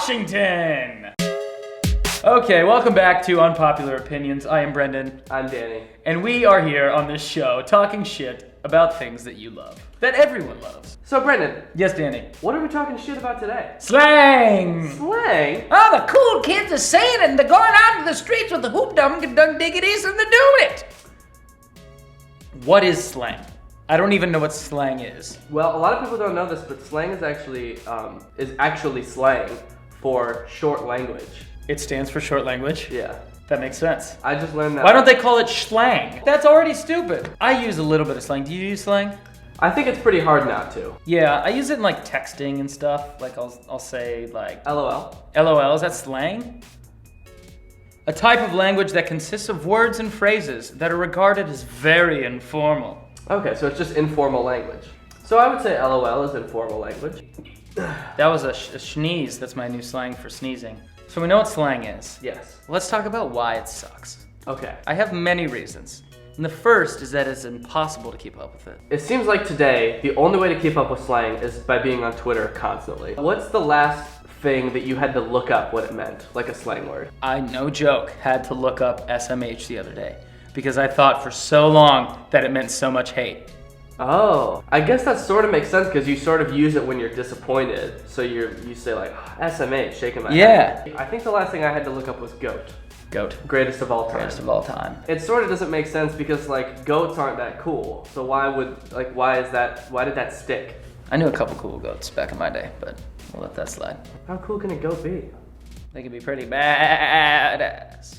Washington! Okay, welcome back to Unpopular Opinions. I am Brendon. I'm Danny. And we are here on this show talking shit about things that you love. That everyone loves. So Brendon. Yes, Danny. What are we talking shit about today? Slang! Slang? Oh, the cool kids are saying it and they're going out into the streets with the hoop dum dum diggities and they're doing it! What is slang? I don't even know what slang is. Well, a lot of people don't know this, but slang is actually slang for short language. It stands for short language? Yeah. That makes sense. I just learned that. Why don't they call it slang? That's already stupid. I use a little bit of slang. Do you use slang? I think it's pretty hard not to. Yeah, I use it in like texting and stuff. Like I'll say like LOL. LOL, is that slang? A type of language that consists of words and phrases that are regarded as very informal. Okay, so it's just informal language. So I would say LOL is informal language. That was a sneeze. That's my new slang for sneezing. So we know what slang is. Yes. Let's talk about why it sucks. Okay. I have many reasons. And the first is that it's impossible to keep up with it. It seems like today, the only way to keep up with slang is by being on Twitter constantly. What's the last thing that you had to look up what it meant, like a slang word? I, no joke, had to look up SMH the other day because I thought for so long that it meant so much hate. Oh, I guess that sort of makes sense because you sort of use it when you're disappointed. So you say like, SMH, shaking my head. Yeah. I think the last thing I had to look up was goat. Goat. Greatest of all time. Greatest of all time. It sort of doesn't make sense because like goats aren't that cool. So why did that stick? I knew a couple cool goats back in my day, but we'll let that slide. How cool can a goat be? They can be pretty badass.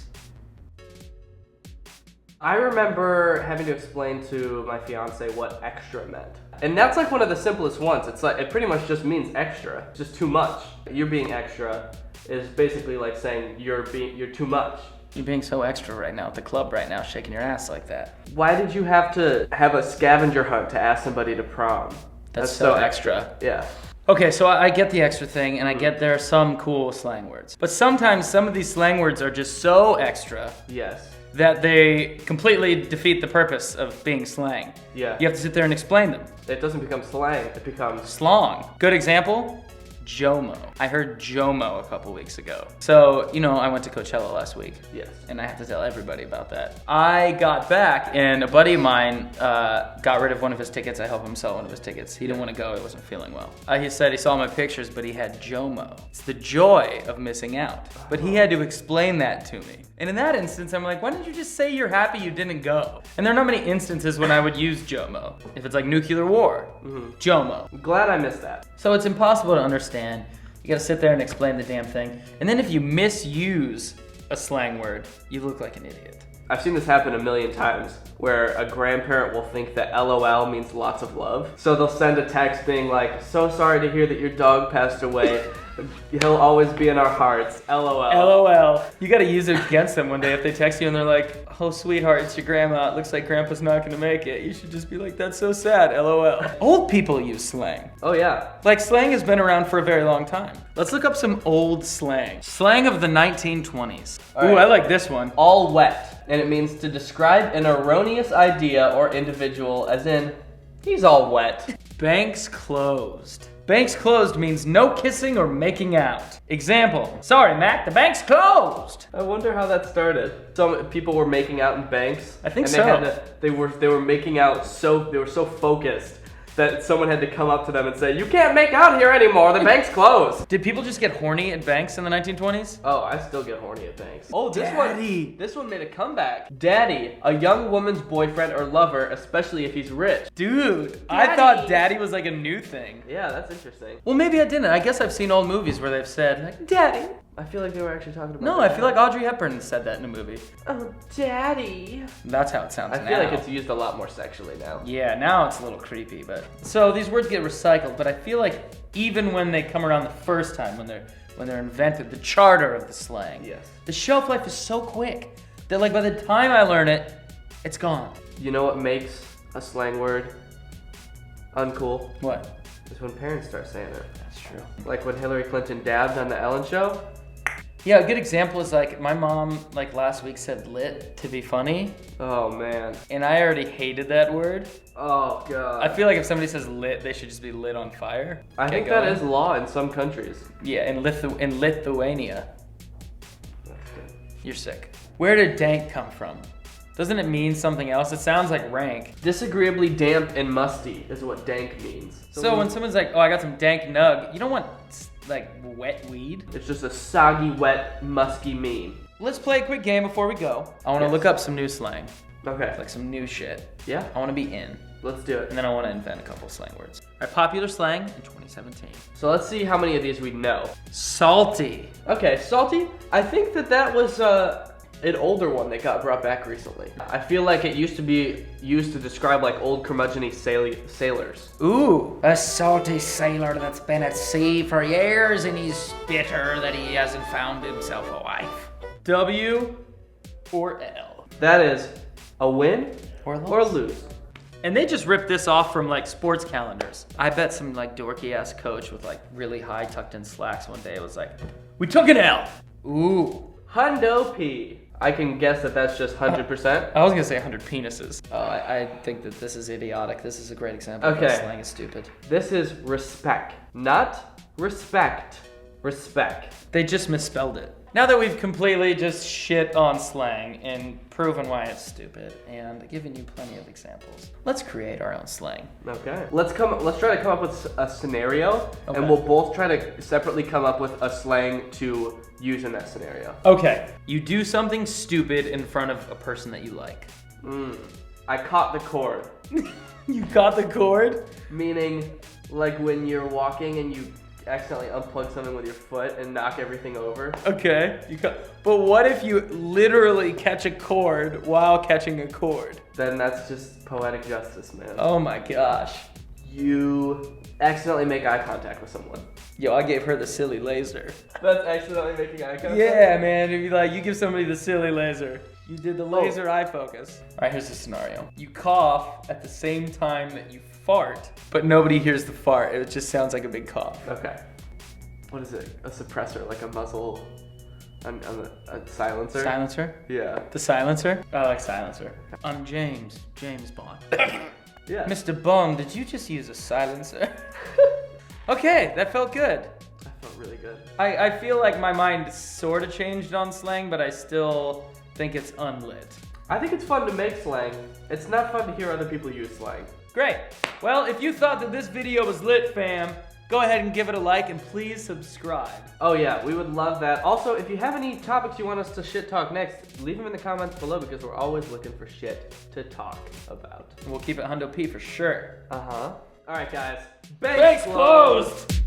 I remember having to explain to my fiance what extra meant. And that's like one of the simplest ones. It's like, it pretty much just means extra. It's just too much. You're being extra is basically like saying you're too much. You're being so extra right now at the club right now, shaking your ass like that. Why did you have to have a scavenger hunt to ask somebody to prom? That's so extra. Yeah. Okay, so I get the extra thing, and I get there are some cool slang words. But sometimes some of these slang words are just so extra. Yes. That they completely defeat the purpose of being slang. Yeah. You have to sit there and explain them. It doesn't become slang, it becomes... Slong. Good example, Jomo. I heard Jomo a couple weeks ago. So, I went to Coachella last week. Yes. And I have to tell everybody about that. I got back and a buddy of mine got rid of one of his tickets. I helped him sell one of his tickets. He didn't want to go, he wasn't feeling well. He said he saw my pictures, but he had Jomo. It's the joy of missing out. But he had to explain that to me. And in that instance, I'm like, why didn't you just say you're happy you didn't go? And there are not many instances when I would use Jomo. If it's like nuclear war, Jomo. I'm glad I missed that. So it's impossible to understand. You gotta sit there and explain the damn thing. And then if you misuse a slang word, you look like an idiot. I've seen this happen a million times where a grandparent will think that LOL means lots of love. So they'll send a text being like, so sorry to hear that your dog passed away. He'll always be in our hearts. LOL. LOL. You gotta use it against them one day if they text you and they're like, oh sweetheart, it's your grandma. It looks like grandpa's not gonna make it. You should just be like, that's so sad, LOL. Old people use slang. Oh yeah. Like slang has been around for a very long time. Let's look up some old slang. Slang of the 1920s. All Ooh, right. I like this one. All wet. And it means to describe an erroneous idea or individual as in, he's all wet. Banks closed. Banks closed means no kissing or making out. Example, sorry Mac, the bank's closed. I wonder how that started. Some people were making out in banks. I think and so. They were making out they were so focused that someone had to come up to them and say, you can't make out here anymore, the bank's closed. Did people just get horny at banks in the 1920s? Oh, I still get horny at banks. Oh, Daddy. This one made a comeback. Daddy, a young woman's boyfriend or lover, especially if he's rich. Dude, I thought daddy was like a new thing. Yeah, that's interesting. Well, maybe I didn't. I guess I've seen old movies where they've said, like, daddy. I feel like they were actually talking about No, that. I feel like Audrey Hepburn said that in a movie. Oh, daddy. That's how it sounds now. I feel like it's used a lot more sexually now. Yeah, now it's a little creepy, but... So these words get recycled, but I feel like even when they come around the first time, when they're invented, the charter of the slang, Yes. the shelf life is so quick that like by the time I learn it, it's gone. You know what makes a slang word uncool? What? Is when parents start saying it. That's true. Like when Hillary Clinton dabbed on the Ellen Show. Yeah, a good example is like my mom like last week said lit to be funny. Oh man. And I already hated that word. Oh god. I feel like if somebody says lit, they should just be lit on fire. I think that is law in some countries. Yeah, in Lithuania. That's good. You're sick. Where did dank come from? Doesn't it mean something else? It sounds like rank. Disagreeably damp and musty is what dank means. So when someone's like, oh, I got some dank nug, you don't want like wet weed. It's just a soggy, wet, musky meme. Let's play a quick game before we go. I want to look up some new slang. Okay. Like some new shit. Yeah. I want to be in. Let's do it. And then I want to invent a couple slang words. All right, popular slang in 2017. So let's see how many of these we know. Salty. Okay, salty. I think that was an older one that got brought back recently. I feel like it used to be used to describe like old curmudgeon-y sailors. Ooh, a salty sailor that's been at sea for years and he's bitter that he hasn't found himself a wife. W or L? That is a win Or lose. And they just ripped this off from like sports calendars. I bet some like dorky ass coach with like really high tucked in slacks one day was like, we took an L. Ooh. Hundo P. I can guess that that's just 100%. I was gonna say 100 penises. Oh, I think that this is idiotic. This is a great example. Okay. Of slang is stupid. This is respect, not respect. Respect. They just misspelled it. Now that we've completely just shit on slang and proven why it's stupid and given you plenty of examples, let's create our own slang. Okay. Let's try to come up with a scenario, Okay. and we'll both try to separately come up with a slang to use in that scenario. Okay. You do something stupid in front of a person that you like. I caught the cord. You got the cord? Meaning, like when you're walking and you accidentally unplug something with your foot and knock everything over. Okay. But what if you literally catch a cord while catching a cord? Then that's just poetic justice, man. Oh my gosh. You accidentally make eye contact with someone. Yo, I gave her the silly laser. That's accidentally making eye contact? Yeah, man. If you give somebody the silly laser. You did the laser eye focus. All right, here's the scenario. You cough at the same time that you fart, but nobody hears the fart. It just sounds like a big cough. Okay. What is it? A suppressor, like a muzzle, a silencer? Silencer? Yeah. The silencer? I like silencer. I'm James Bond. Yeah. Mr. Bond, did you just use a silencer? Okay, that felt good. That felt really good. I feel like my mind sort of changed on slang, but I still think it's unlit. I think it's fun to make slang. It's not fun to hear other people use slang. Great. Well, if you thought that this video was lit, fam, go ahead and give it a like and please subscribe. Oh yeah, we would love that. Also, if you have any topics you want us to shit talk next, leave them in the comments below because we're always looking for shit to talk about. We'll keep it Hundo P for sure. Uh-huh. All right, guys. Banks closed!